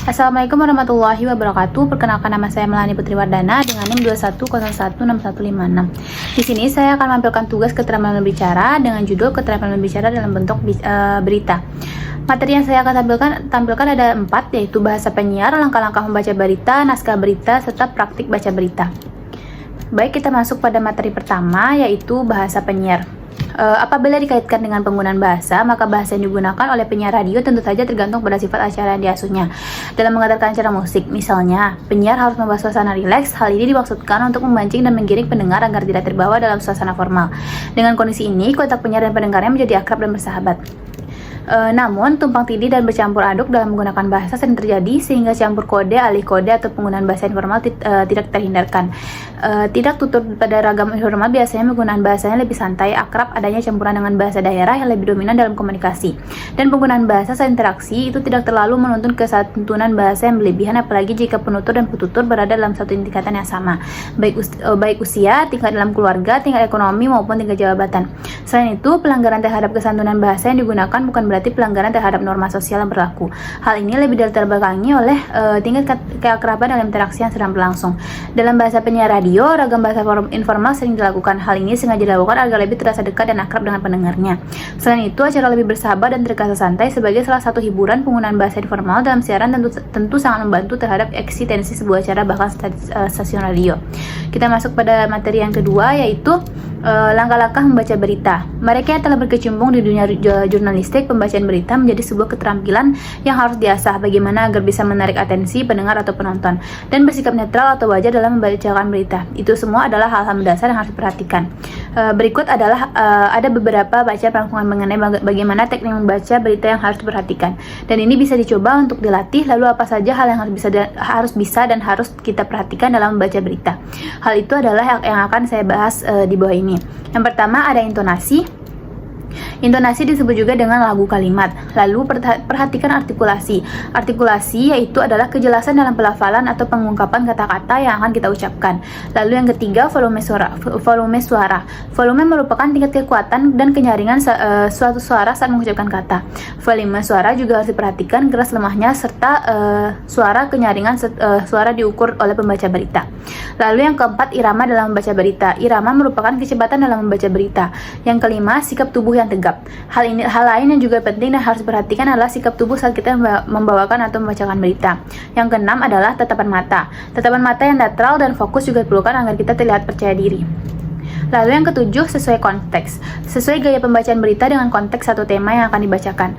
Assalamualaikum warahmatullahi wabarakatuh. Perkenalkan, nama saya Melani Putri Wardana dengan NIM 21016156. Di sini saya akan menampilkan tugas keterampilan berbicara dengan judul keterampilan berbicara dalam bentuk berita. Materi yang saya akan tampilkan ada 4, yaitu bahasa penyiar, langkah-langkah membaca berita, naskah berita, serta praktik baca berita. Baik, kita masuk pada materi pertama, yaitu bahasa penyiar. Apabila dikaitkan dengan penggunaan bahasa, maka bahasa yang digunakan oleh penyiar radio tentu saja tergantung pada sifat acara yang diasuhnya. Dalam mengatakan acara musik, misalnya, penyiar harus membawa suasana rileks. Hal ini dimaksudkan untuk memancing dan menggiring pendengar agar tidak terbawa dalam suasana formal. Dengan kondisi ini, kontak penyiar dan pendengarnya menjadi akrab dan bersahabat. Namun, tumpang tindih dan bercampur aduk dalam menggunakan bahasa sering terjadi, sehingga campur kode, alih kode, atau penggunaan bahasa informal tidak terhindarkan. Tidak tutur pada ragam informal, biasanya penggunaan bahasanya lebih santai, akrab, adanya campuran dengan bahasa daerah yang lebih dominan dalam komunikasi. Dan penggunaan bahasa saat interaksi itu tidak terlalu menuntun kesantunan bahasa yang berlebihan, apalagi jika penutur dan petutur berada dalam satu tingkatan yang sama, baik usia, tingkat dalam keluarga, tingkat ekonomi, maupun tingkat jabatan. Selain itu, pelanggaran terhadap kesantunan bahasa yang digunakan bukan berarti pelanggaran terhadap norma sosial yang berlaku. Hal ini lebih dilatar belakangi oleh tingkat keakraban dalam interaksi yang sedang berlangsung. Dalam bahasa penyiar radio, ragam bahasa informal sering dilakukan. Hal ini sengaja dilakukan agar lebih terasa dekat dan akrab dengan pendengarnya. Selain itu, acara lebih bersahabat dan terkesan santai. Sebagai salah satu hiburan, penggunaan bahasa informal dalam siaran tentu sangat membantu terhadap eksistensi sebuah acara, bahkan stasiun radio. Kita masuk pada materi yang kedua, yaitu langkah-langkah membaca berita. Mereka yang telah berkecimpung di dunia jurnalistik, pembacaan berita menjadi sebuah keterampilan yang harus diasah bagaimana agar bisa menarik atensi pendengar atau penonton dan bersikap netral atau wajar dalam membacakan berita. Itu semua adalah hal-hal mendasar yang harus diperhatikan. Berikut adalah ada beberapa baca rangkuman mengenai bagaimana teknik membaca berita yang harus diperhatikan. Dan ini bisa dicoba untuk dilatih. Lalu apa saja hal yang harus kita perhatikan dalam membaca berita. Hal itu adalah yang akan saya bahas di bawah ini. Yang pertama, ada intonasi. Intonasi disebut juga dengan lagu kalimat. Lalu perhatikan artikulasi. Artikulasi yaitu adalah kejelasan dalam pelafalan atau pengungkapan kata-kata yang akan kita ucapkan. Lalu yang ketiga, volume suara. Volume merupakan tingkat kekuatan dan kenyaringan suatu suara saat mengucapkan kata. Volume suara juga harus diperhatikan, keras lemahnya, serta suara kenyaringan suara diukur oleh pembaca berita. Lalu yang keempat, irama dalam membaca berita. Irama merupakan kecepatan dalam membaca berita. Yang kelima, sikap tubuh yang tegap. Hal lain yang juga penting dan harus diperhatikan adalah sikap tubuh saat kita membawakan atau membacakan berita. Yang keenam adalah tatapan mata. Tatapan mata yang netral dan fokus juga diperlukan agar kita terlihat percaya diri. Lalu yang ketujuh, sesuai konteks. Sesuai gaya pembacaan berita dengan konteks atau tema yang akan dibacakan.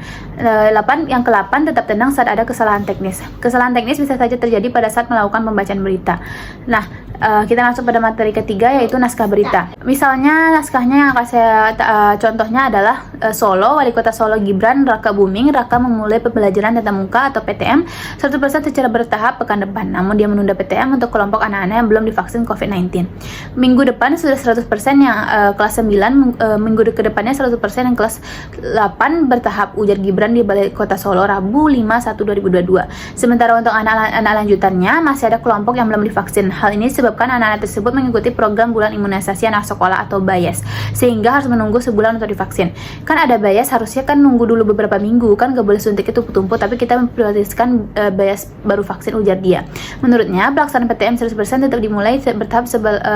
Yang ke-8, tetap tenang saat ada kesalahan teknis. Kesalahan teknis bisa saja terjadi pada saat melakukan pembacaan berita. Nah, kita masuk pada materi ketiga, yaitu naskah berita. Misalnya naskahnya yang akan saya contohnya adalah Solo, Wali Kota Solo Gibran Raka Buming Raka memulai pembelajaran tatap muka atau PTM 100% secara bertahap pekan depan. Namun dia menunda PTM untuk kelompok anak-anak yang belum divaksin COVID-19. Minggu depan sudah 100% yang kelas 9, minggu ke depannya 100% yang kelas 8 bertahap, ujar Gibran di Balai Kota Solo Rabu 5/1/2022. Sementara untuk anak-anak lanjutannya masih ada kelompok yang belum divaksin. Hal ini sebabkan anak-anak tersebut mengikuti program bulan imunisasi anak sekolah atau BAYAS, sehingga harus menunggu sebulan untuk divaksin. Kan ada BAYAS, harusnya kan nunggu dulu beberapa minggu, kan gak boleh suntik itu tumpuk, tapi kita memprioritaskan BAYAS baru vaksin, ujar dia. Menurutnya, pelaksanaan PTM 100% tetap dimulai bertahap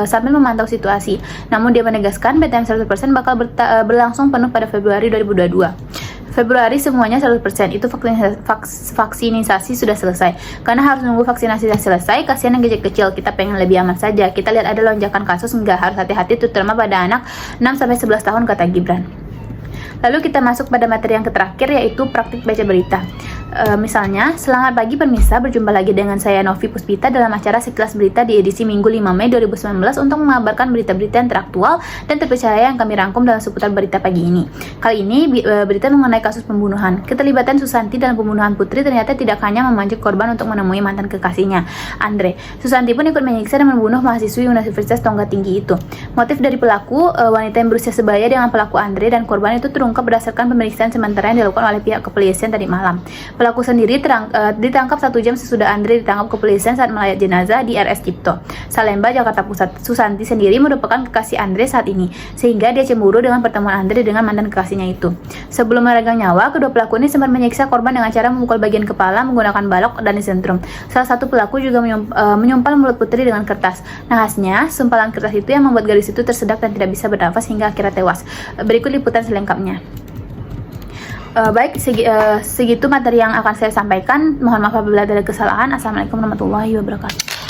sambil memantau situasi. Namun dia menegaskan PTM 100% bakal berlangsung penuh pada Februari 2022. Februari semuanya 100%, itu vaksinisasi sudah selesai. Karena harus nunggu vaksinasi selesai, kasihan yang kecil, kita pengen lebih aman saja. Kita lihat ada lonjakan kasus, enggak, harus hati-hati terutama pada anak 6-11 tahun, kata Gibran. Lalu kita masuk pada materi yang terakhir, yaitu praktik baca berita. Misalnya, selamat pagi pemirsa, berjumpa lagi dengan saya Novi Puspita dalam acara Sekilas Berita di edisi Minggu 5 Mei 2019 untuk mengabarkan berita-berita yang teraktual dan terpercaya yang kami rangkum dalam seputar berita pagi ini. Kali ini berita mengenai kasus pembunuhan. Keterlibatan Susanti dalam pembunuhan Putri ternyata tidak hanya memancing korban untuk menemui mantan kekasihnya, Andre. Susanti pun ikut menyiksa dan membunuh mahasiswi Universitas Tonggat Tinggi itu. Motif dari pelaku, wanita yang berusia sebaya dengan pelaku Andre dan korban itu terungkap berdasarkan pemeriksaan sementara yang dilakukan oleh pihak kepolisian tadi malam. Pelaku sendiri ditangkap 1 jam sesudah Andre ditangkap kepolisian saat melayat jenazah di RS Cipto, Salemba, Jakarta Pusat. Susanti sendiri merupakan kekasih Andre saat ini, sehingga dia cemburu dengan pertemuan Andre dengan mantan kekasihnya itu. Sebelum meregang nyawa, kedua pelaku ini sempat menyiksa korban dengan cara memukul bagian kepala menggunakan balok dan disentrum. Salah satu pelaku juga menyumpal mulut Putri dengan kertas. Nahasnya, sumpalan kertas itu yang membuat gadis itu tersedak dan tidak bisa bernafas hingga akhirnya tewas. Berikut liputan selengkapnya. Baik, segitu materi yang akan saya sampaikan. Mohon maaf apabila ada kesalahan. Assalamualaikum warahmatullahi wabarakatuh.